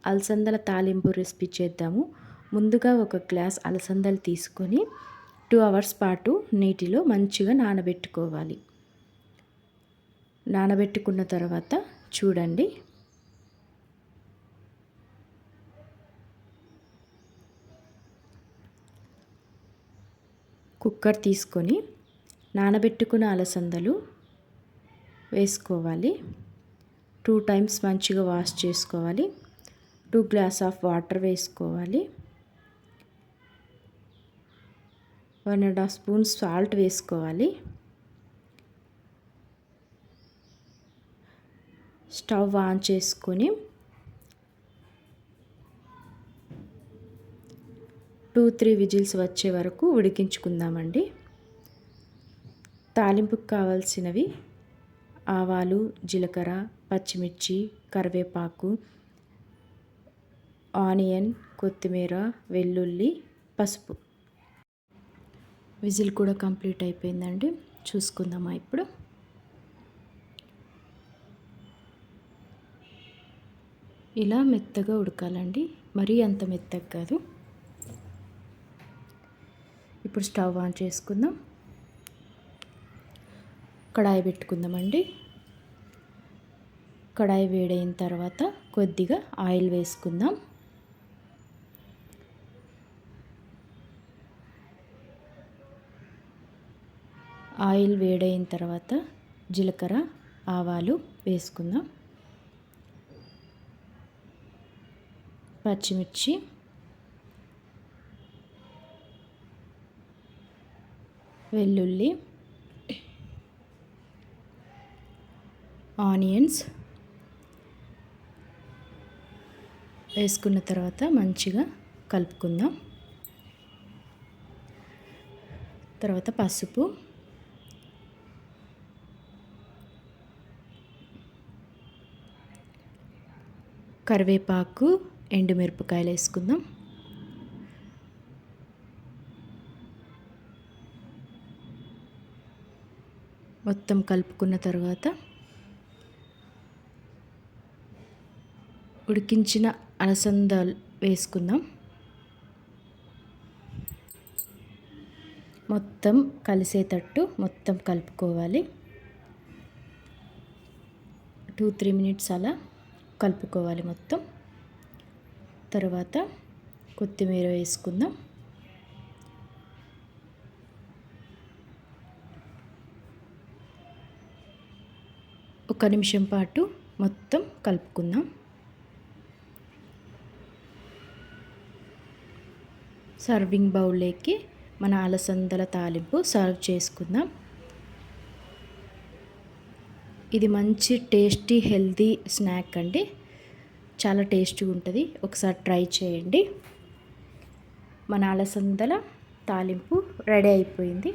అలసందల తాలింపు రెసిపీ చేద్దాము. ముందుగా ఒక గ్లాస్ అలసందలు తీసుకొని 2 అవర్స్ పాటు నీటిలో మంచిగా నానబెట్టుకోవాలి. నానబెట్టుకున్న తర్వాత చూడండి, కుక్కర్ తీసుకొని నానబెట్టుకున్న అలసందలు వేసుకోవాలి. 2 టైమ్స్ మంచిగా వాష్ చేసుకోవాలి. 2 గ్లాస్ ఆఫ్ వాటర్ వేసుకోవాలి. 1.5 స్పూన్ సాల్ట్ వేసుకోవాలి. స్టవ్ ఆన్ చేసుకొని 2-3 విజిల్స్ వచ్చే వరకు ఉడికించుకుందామండి. తాలింపుకు కావాల్సినవి ఆవాలు, జీలకర్ర, పచ్చిమిర్చి, కరివేపాకు, ఆనియన్, కొత్తిమీర, వెల్లుల్లి, పసుపు. విజిల్ కూడా కంప్లీట్ అయిపోయిందండి. చూసుకుందామా ఇప్పుడు. ఇలా మెత్తగా ఉడకాలండి, మరీ అంత మెత్తగా కాదు. ఇప్పుడు స్టవ్ ఆన్ చేసుకుందాం. కడాయి పెట్టుకుందామండి. కడాయి వేడైన తర్వాత కొద్దిగా ఆయిల్ వేసుకుందాం. ఆయిల్ వేడైన తర్వాత జీలకర్ర, ఆవాలు వేసుకుందాం. పచ్చిమిర్చి, వెల్లుల్లి, ఆనియన్స్ వేసుకున్న తర్వాత మంచిగా కలుపుకుందాం. తర్వాత పసుపు, కరివేపాకు, ఎండుమిరపకాయలు వేసుకుందాం. మొత్తం కలుపుకున్న తర్వాత ఉడికించిన అలసందలు వేసుకుందాం. మొత్తం కలిసేటట్టు మొత్తం కలుపుకోవాలి. 2-3 మినిట్స్ అలా కలుపుకోవాలి మొత్తం. తర్వాత కొత్తిమీర వేసుకుందాం. ఒక నిమిషం పాటు మొత్తం కలుపుకుందాం. సర్వింగ్ బౌల్లోకి మన అలసందల తాలింపు సర్వ్ చేసుకుందాం. ఇది మంచి టేస్టీ హెల్తీ స్నాక్ అండి. చాలా టేస్టీగా ఉంటుంది. ఒకసారి ట్రై చేయండి. మన అలసందల తాలింపు రెడీ అయిపోయింది.